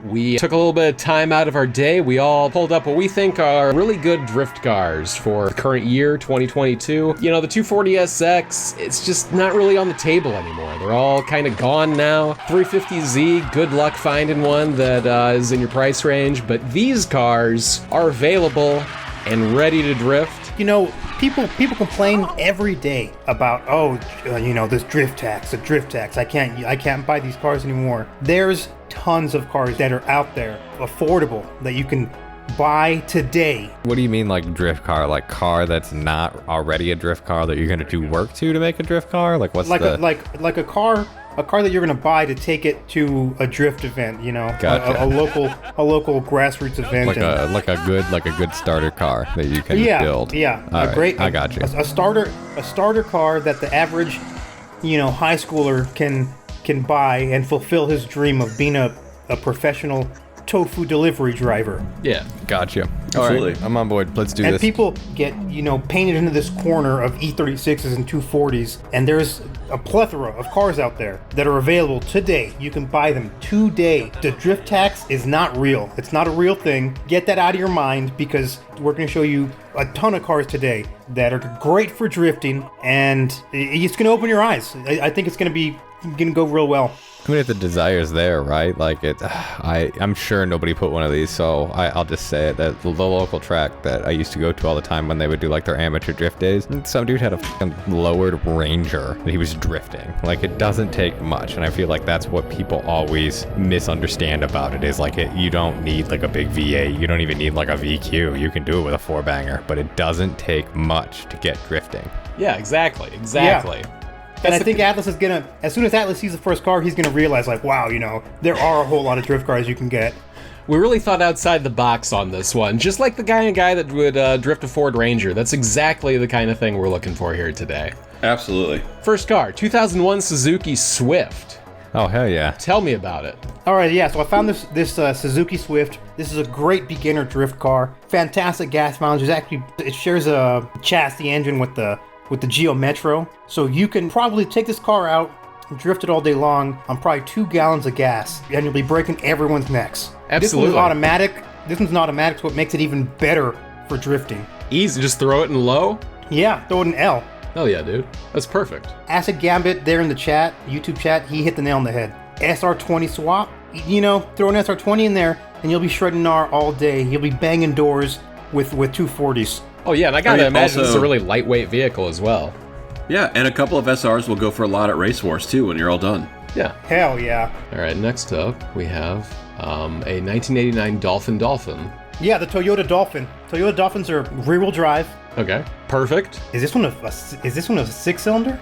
we took a little bit of time out of our day. We all pulled up what we think are really good drift cars for the current year, 2022. You know, the 240SX, it's just not really on the table anymore. They're all kind of gone now. 350Z, good luck finding one that is in your price range, but these cars are available and ready to drift. You know, people complain every day about, this drift tax, I can't buy these cars anymore. There's tons of cars that are out there, affordable, that you can buy today. What do you mean, like drift car? Like car that's not already a drift car that you're gonna do work to make a drift car? Like what's like a car that you're gonna buy to take it to a drift event, you know, gotcha. a local grassroots event, like a good starter car that you can build. Yeah, I got you. A starter car that the average, high schooler can buy and fulfill his dream of being a professional tofu delivery driver. Yeah, gotcha. Absolutely. All right, I'm on board. Let's do this. And people get, painted into this corner of E36s and 240s, and there's a plethora of cars out there that are available today. You can buy them today. The drift tax is not real. It's not a real thing. Get that out of your mind, because we're going to show you a ton of cars today that are great for drifting, and it's going to open your eyes. I think it's going to go real well. I mean, if the desire's there, right? Like I'm sure nobody put one of these, so I'll just say it, that the local track that I used to go to all the time when they would do like their amateur drift days, some dude had a fucking lowered Ranger that he was drifting. Like, it doesn't take much, and I feel like that's what people always misunderstand about it, is like you don't need like a big V8, you don't even need like a VQ, you can do it with a 4-banger, but it doesn't take much to get drifting. Yeah, exactly. Yeah. And I think Atlas is as soon as Atlas sees the first car, he's gonna realize, like, wow, there are a whole lot of drift cars you can get. We really thought outside the box on this one, just like the guy that would drift a Ford Ranger. That's exactly the kind of thing we're looking for here today. Absolutely. First car, 2001 Suzuki Swift. Oh, hell yeah. Tell me about it. All right, yeah, so I found this Suzuki Swift. This is a great beginner drift car. Fantastic gas mileage. It shares a chassis engine with the Geo Metro, so you can probably take this car out and drift it all day long on probably 2 gallons of gas, and you'll be breaking everyone's necks. Absolutely. This one's automatic. This one's automatic, so it makes it even better for drifting. Easy, just throw it in low? Yeah, throw it in L. Hell yeah, dude. That's perfect. Acid Gambit there in the chat, YouTube chat, he hit the nail on the head. SR20 swap, throw an SR20 in there, and you'll be shredding R all day. You'll be banging doors with 240s. Oh yeah, and I gotta imagine this is a really lightweight vehicle as well. Yeah, and a couple of SRs will go for a lot at Race Wars too when you're all done. Yeah. Hell yeah. All right, next up we have a 1989 Dolphin. Yeah, the Toyota Dolphin. Toyota Dolphins are rear-wheel drive. Okay, perfect. Is this one a 6-cylinder?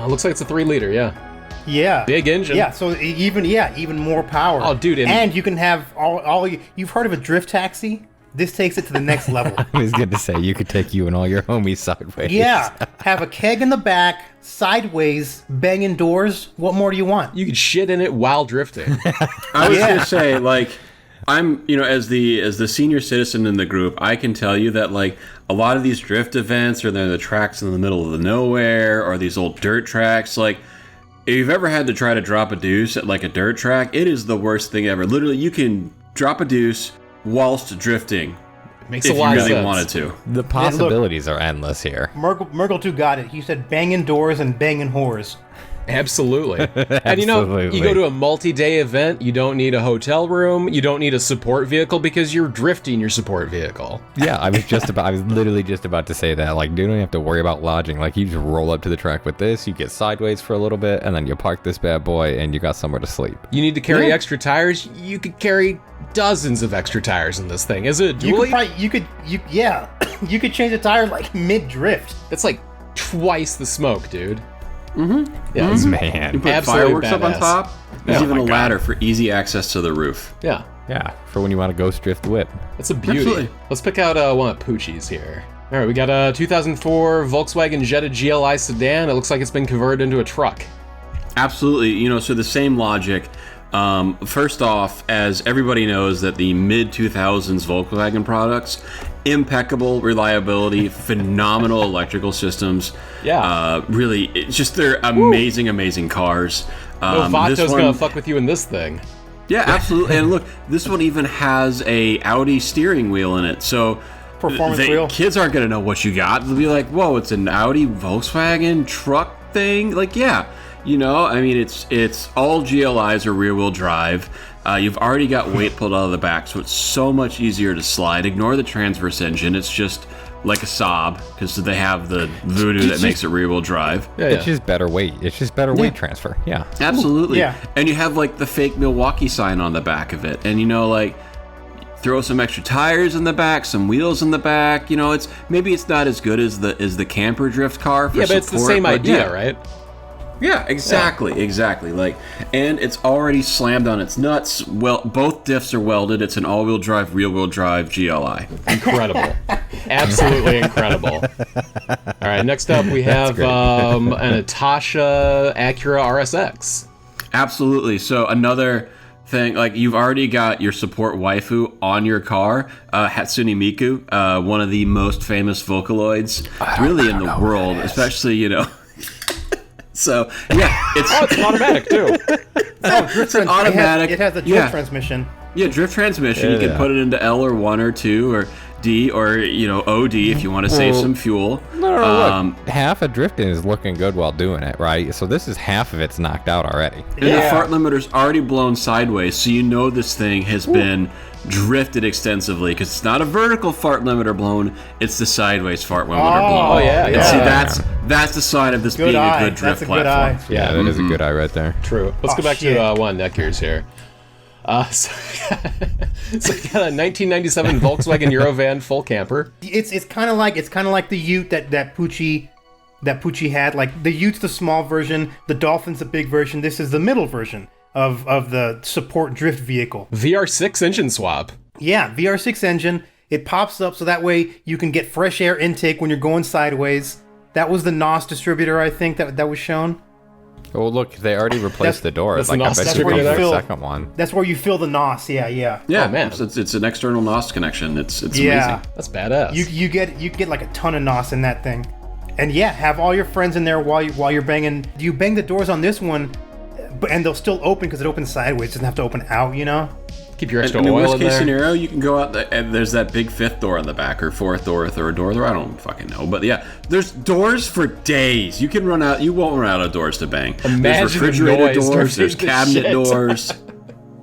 Looks like it's a 3-liter. Yeah. Yeah. Big engine. Yeah, so even more power. Oh, dude. And you can have all you've heard of a drift taxi? This takes it to the next level. I was going to say, you could take you and all your homies sideways. Yeah, have a keg in the back, sideways, banging doors. What more do you want? You could shit in it while drifting. I was going to say, like, I'm, as the senior citizen in the group, I can tell you that, like, a lot of these drift events, or they're the tracks in the middle of the nowhere, or these old dirt tracks, like, if you've ever had to try to drop a deuce at, like, a dirt track, it is the worst thing ever. Literally, you can drop a deuce whilst drifting, Makes a lot of sense. If you really wanted to. The possibilities are endless here. Merkel 2 got it. He said banging doors and banging whores. Absolutely. And you go to a multi-day event, you don't need a hotel room, you don't need a support vehicle because you're drifting your support vehicle. Yeah, I was literally just about to say that. Like, you don't have to worry about lodging. Like, you just roll up to the track with this, you get sideways for a little bit, and then you park this bad boy, and you got somewhere to sleep. You need to carry extra tires, you could carry dozens of extra tires in this thing. Is it a dually? You could change the tire like mid-drift. It's like twice the smoke, dude. Mm-hmm. Yeah, man. You put absolutely fireworks badass. up on top. There's even a God. ladder for easy access to the roof. Yeah. Yeah, for when you want to ghost drift whip. That's a beauty. Absolutely. Let's pick out one of Poochie's here. All right, we got a 2004 Volkswagen Jetta GLI sedan. It looks like it's been converted into a truck. Absolutely. So the same logic. First off, as everybody knows that the mid-2000s Volkswagen products, impeccable reliability, phenomenal electrical systems. Yeah. Really, it's just they're amazing cars. No Vato's gonna fuck with you in this thing. Yeah, absolutely. And look, this one even has a Audi steering wheel in it. So Performance wheel. kids aren't going to know what you got. They'll be like, whoa, it's an Audi Volkswagen truck thing? Like, yeah. You know, I mean, it's all GLIs or rear-wheel drive. You've already got weight pulled out of the back, so it's so much easier to slide. Ignore the transverse engine. It's just like a Saab, because they have the Voodoo that makes it rear-wheel drive. It's just better weight. It's just better weight transfer. Yeah. Absolutely. Yeah. And you have, like, the fake Milwaukee sign on the back of it. And, you know, like, throw some extra tires in the back, some wheels in the back. You know, maybe it's not as good as the camper drift car for Yeah, but it's the same idea, right? Yeah, exactly. Like, and it's already slammed on its nuts. Well, both diffs are welded. It's an all-wheel drive, rear-wheel drive GLI. Incredible. Absolutely incredible. All right, next up we have a Natasha Acura RSX. Absolutely. So another thing, like, you've already got your support waifu on your car, Hatsune Miku, one of the most famous Vocaloids really in the world, especially, you know. So, yeah, it's an automatic, too. It's an automatic. It has a drift transmission. Yeah, drift transmission. You can put it into L or 1 or 2 or D or, you know, OD if you want to save some fuel. No, look, half of drifting is looking good while doing it, right? So this is half of it's knocked out already. And the fart limiter's already blown sideways, so you know this thing has been drifted extensively, because it's not a vertical fart limiter blown, it's the sideways fart limiter blown. Oh, yeah. And see, that's the sign of this being a good drift platform. Yeah, that is a good eye right there. True. Let's go back to one neck gears here. So you got a 1997 Volkswagen Eurovan full camper. It's kind of like the Ute that Pucci had. Like, the Ute's the small version, the Dolphin's the big version. This is the middle version of the support drift vehicle. VR6 engine swap. Yeah, VR6 engine. It pops up so that way you can get fresh air intake when you're going sideways. That was the NOS distributor, I think, that was shown. Oh, look, they already replaced the door. that's Like, the I NOS bet you distributor could there? the second one. That's where you fill the NOS. Yeah. Yeah, Oh, man. It's an external NOS connection. It's Yeah. amazing. That's badass. You get like a ton of NOS in that thing, and yeah, have all your friends in there while you're banging. You bang the doors on this one, and they'll still open because it opens sideways. It doesn't have to open out, you know. Keep your extra In the oil worst in case there. scenario, you can go out and there's that big fifth door on the back, or fourth door, or third door. I don't fucking know, but yeah, there's doors for days. You won't run out of doors to bang. Imagine there's the refrigerator noise doors, during there's the cabinet shit. doors.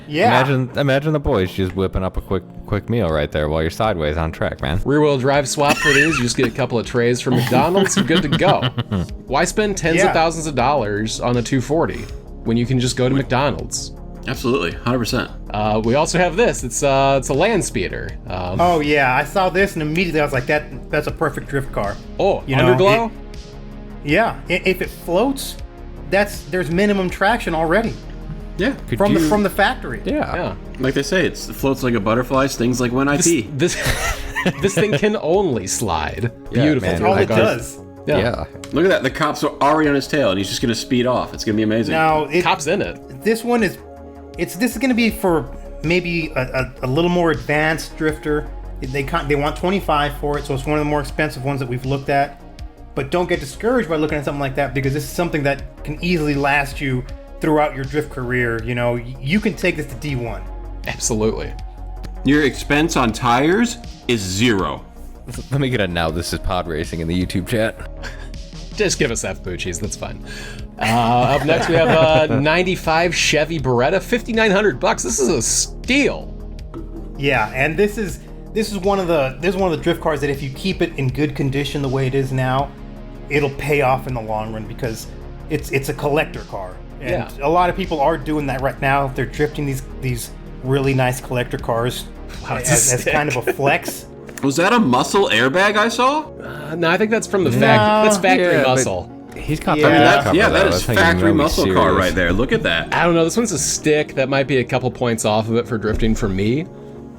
Yeah. Imagine the boys just whipping up a quick meal right there while you're sideways on track, man. Rear-wheel drive swap for these. You just get a couple of trays from McDonald's. You're good to go. Why spend tens of thousands of dollars on a 240 when you can just go to McDonald's? Absolutely, 100%. We also have this. It's a land speeder. Oh yeah, I saw this and immediately I was like, that's a perfect drift car. You know, underglow. If it floats, there's minimum traction already Yeah, from the factory. Yeah. like they say, it floats like a butterfly, stings like when I pee. This thing can only slide. Yeah, Beautiful. man. All I it does. Yeah. Look at that, the cops are already on his tail, and he's just gonna speed off. It's gonna be amazing. Now, Cops in it. this one is, this is going to be for maybe a little more advanced drifter. They want 25 for it, so it's one of the more expensive ones that we've looked at. But don't get discouraged by looking at something like that, because this is something that can easily last you throughout your drift career. You know, you can take this to D1. Absolutely. Your expense on tires is 0. Let me get a now this is pod racing in the YouTube chat. Just give us F Poochies. That's fine. Up next, we have a 95 Chevy Beretta, $5,900. This is a steal. Yeah, and this is one of the drift cars that if you keep it in good condition the way it is now, it'll pay off in the long run, because it's a collector car. And a lot of people are doing that right now. They're drifting these really nice collector cars as kind of a flex. Was that a muscle airbag I saw? No, I think that's from the factory. That's factory Yeah, but muscle. He's got Yeah. the I mean, back cover, that though. is think factory really muscle car serious. right there. Look at that. I don't know. This one's a stick. That might be a couple points off of it for drifting for me.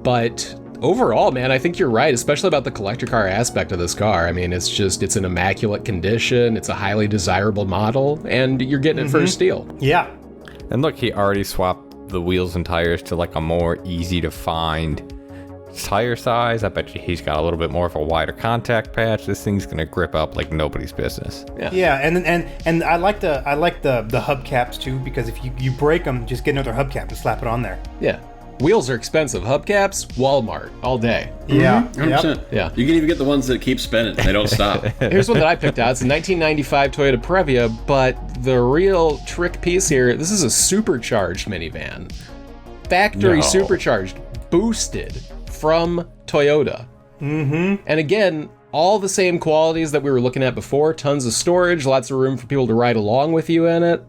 But overall, man, I think you're right, especially about the collector car aspect of this car. I mean, it's an immaculate condition. It's a highly desirable model, and you're getting it for a steal. Yeah. And look, he already swapped the wheels and tires to like a more easy to find tire size. I bet you he's got a little bit more of a wider contact patch. This thing's gonna grip up like nobody's business. Yeah, and I like the hubcaps too, because if you break them, just get another hubcap and slap it on there. Yeah. Wheels are expensive. Hubcaps, Walmart, all day. Yeah, 100%. Yeah. You can even get the ones that keep spinning. They don't stop. Here's one that I picked out. It's a 1995 Toyota Previa, but the real trick piece here, this is a supercharged minivan. Factory supercharged, boosted from Toyota. Mm-hmm. And again, all the same qualities that we were looking at before. Tons of storage, lots of room for people to ride along with you in it.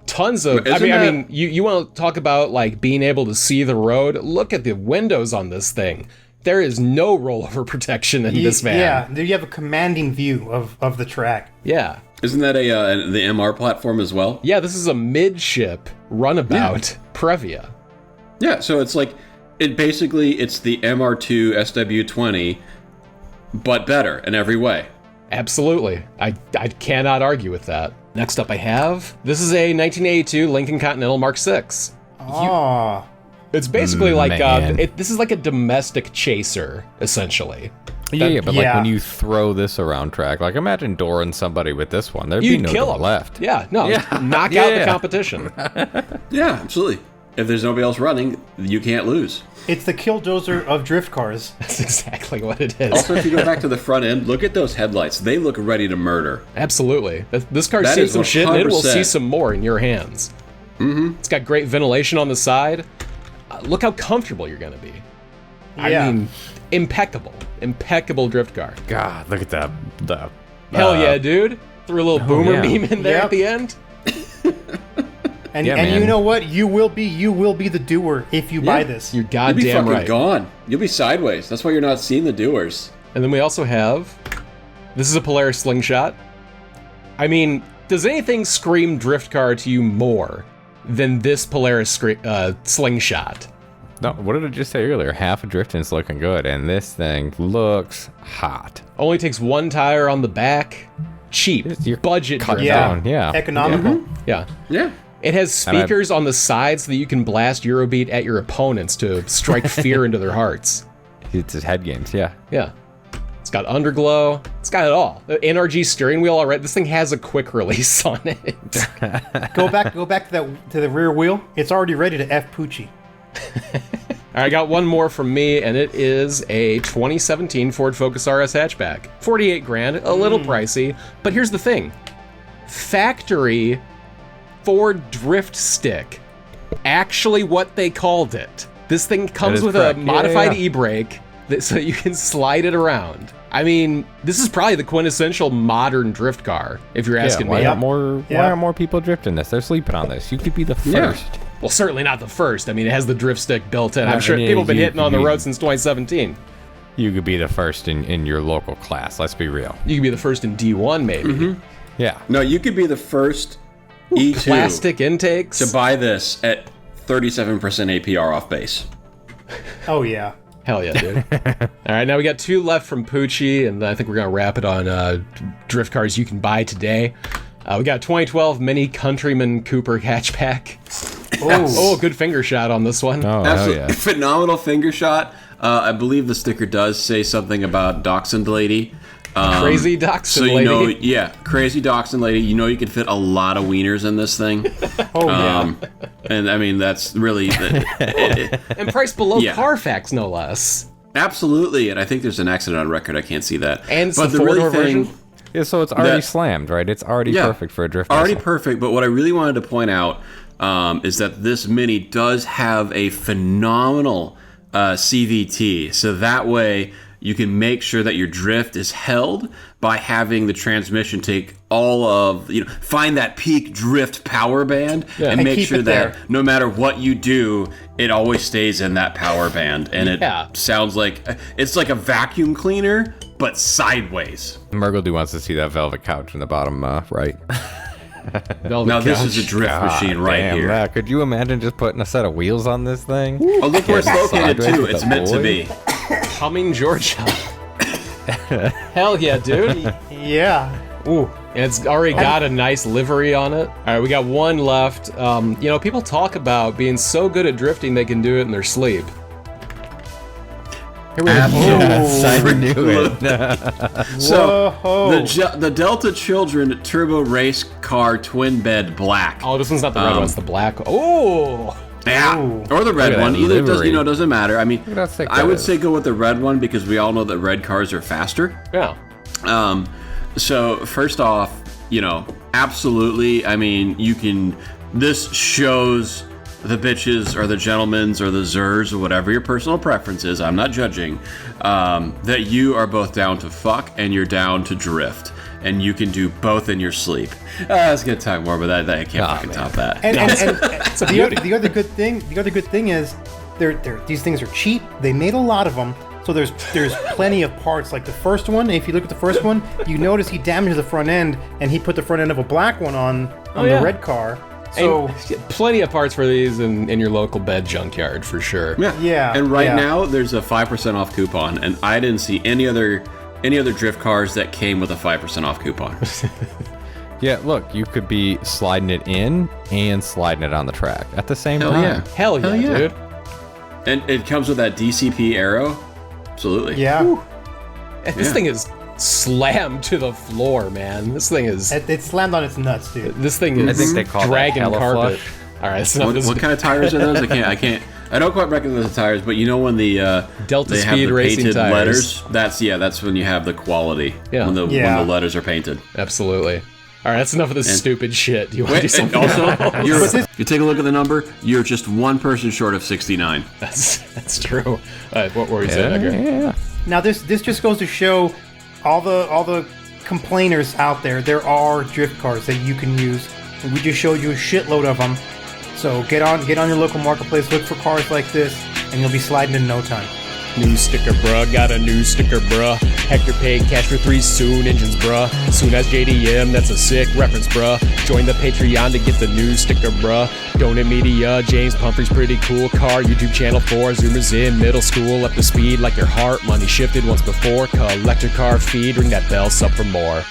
Tons of, I mean, you want to talk about like being able to see the road? Look at the windows on this thing. There is no rollover protection in this van. Yeah, you have a commanding view of the track. Yeah. Isn't that the MR platform as well? Yeah, this is a midship runabout Previa. Yeah, so it's like, it's the MR2 SW20, but better in every way. Absolutely. I cannot argue with that. Next up I have, this is a 1982 Lincoln Continental Mark VI. Oh. It's basically like, Man. this is like a domestic chaser, essentially. But like when you throw this around track, like imagine dooring somebody with this one. There'd be You'd no kill door them. left. Yeah, no, knock out the competition. Yeah, absolutely. If there's nobody else running, you can't lose. It's the killdozer of drift cars. That's exactly what it is. Also, if you go back to the front end, look at those headlights. They look ready to murder. Absolutely. This car's That seen is some shit, and it will 100%. see some more in your hands. Mm-hmm. It's got great ventilation on the side. Look how comfortable you're going to be. Yeah. I mean, impeccable. Impeccable drift car. God, look at that. Hell yeah, dude. Threw a little boomer yeah. beam in there Yep. at the end. And man. you know what? You will be the doer if you buy this. You're You'll be goddamn fucking right. gone. You'll be sideways. That's why you're not seeing the doers. And then we also have, this is a Polaris Slingshot. I mean, does anything scream drift car to you more than this Polaris Slingshot? No, what did I just say earlier? Half of drifting's looking good, and this thing looks hot. Only takes one tire on the back. Cheap. You're Budget cut drift. down, yeah. Economical. Yeah. Yeah. It has speakers on the sides so that you can blast Eurobeat at your opponents to strike fear into their hearts. It's his head games, yeah. Yeah. It's got underglow. It's got it all. The NRG steering wheel already. This thing has a quick release on it. Go back to the rear wheel. It's already ready to F Poochie. All right, I got one more from me, and it is a 2017 Ford Focus RS hatchback. 48 grand, a little pricey, but here's the thing. Factory Ford drift stick. Actually what they called it. This thing comes is with correct. a modified Yeah. e-brake so you can slide it around. I mean, this is probably the quintessential modern drift car, if you're asking why me. aren't more people drifting this? They're sleeping on this. You could be the first. Well, certainly not the first. I mean, it has the drift stick built in. I'm sure I mean, people have been hitting on the you- road since 2017. You could be the first in your local class, let's be real. You could be the first in D1, maybe. Yeah. No, you could be the first E2 Plastic intakes. to buy this at 37% APR off base. Oh yeah. Hell yeah, dude. All right, now we got two left from Poochie, and I think we're going to wrap it on drift cars you can buy today. We got 2012 Mini Countryman Cooper hatchback. Oh, good finger shot on this one. Oh, hell Absolutely yeah. phenomenal finger shot. I believe the sticker does say something about Dachshund Lady. Crazy Dachshund So you lady. know, yeah, crazy Dachshund Lady. You know you can fit a lot of wieners in this thing. Oh yeah. And I mean, that's really... And priced below Yeah. Carfax, no less. absolutely, and I think there's an accident on record. I can't see that. And it's but the the really four-door thing... version? Yeah, so it's already That- slammed, right? It's already perfect for a drift Already vessel. perfect, but what I really wanted to point out is that this Mini does have a phenomenal CVT. So that way you can make sure that your drift is held by having the transmission take all of, find that peak drift power band and And make keep sure it that there. no matter what you do, it always stays in that power band. And Yeah. it sounds like, it's like a vacuum cleaner, but sideways. Murgle wants to see that velvet couch in the bottom right. Velvet Now this couch. is a drift machine right Damn, here. that. Could you imagine just putting a set of wheels on this thing? Oh, look where it's located Sideways too. with It's the meant to boy. be. Coming, Georgia. Hell yeah, dude. Yeah. Ooh, and it's already got a nice livery on it. All right, we got one left. People talk about being so good at drifting they can do it in their sleep. Here we go. Yes, I knew it. So Whoa. the Delta Children Turbo Race Car Twin Bed Black. Oh, this one's not the red one, it's the black. Oh! Yeah, Ooh. or the red Look at one. that Either livery. doesn't matter. I mean, how thick I that would is. say go with the red one because we all know that red cars are faster. Yeah. So first off, absolutely. I mean, this shows the bitches or the gentlemen's or the zers or whatever your personal preference is. I'm not judging. That you are both down to fuck and you're down to drift. And you can do both in your sleep. Let's get to talk more about that. I can't fucking top that. And It's a beauty. the other good thing is, these things are cheap. They made a lot of them, so there's plenty of parts. Like the first one, if you look at the first one, you notice he damaged the front end, and he put the front end of a black one on yeah. the red car. So And plenty of parts for these in your local bed junkyard for sure. Yeah, And right yeah. now, there's a 5% off coupon, and I didn't see any other drift cars that came with a 5% off coupon. Yeah, look, you could be sliding it in and sliding it on the track at the same Hell time. yeah. Hell yeah, dude. And it comes with that DCP arrow. Absolutely. Yeah. And this Yeah. thing is slammed to the floor, man. This thing is It slammed on its nuts, dude. this thing is I think they call that dragon hella carpet. flush. All right, it's not What kind of tires are those? I don't quite recognize the tires, but when the Delta they have Speed the Racing painted tires. letters, that's when you have the quality. Yeah. When the letters are painted. Absolutely. All right, that's enough of this stupid shit. Do you want to do And something also, else? if you take a look at the number, you're just one person short of 69. That's true. What were you saying, Edgar? Yeah. Now this just goes to show all the complainers out there. There are drift cars that you can use, and we just showed you a shitload of them. So get on your local marketplace, look for cars like this, and you'll be sliding in no time. New sticker, bruh. Got a new sticker, bruh. Hector paid cash for 3 Soon engines, bruh. Soon as JDM, that's a sick reference, bruh. Join the Patreon to get the new sticker, bruh. Donate media, James Pumphrey's pretty cool car. YouTube channel 4, Zoomers in middle school. Up to speed like your heart. Money shifted once before. Collector car feed, ring that bell, sub for more.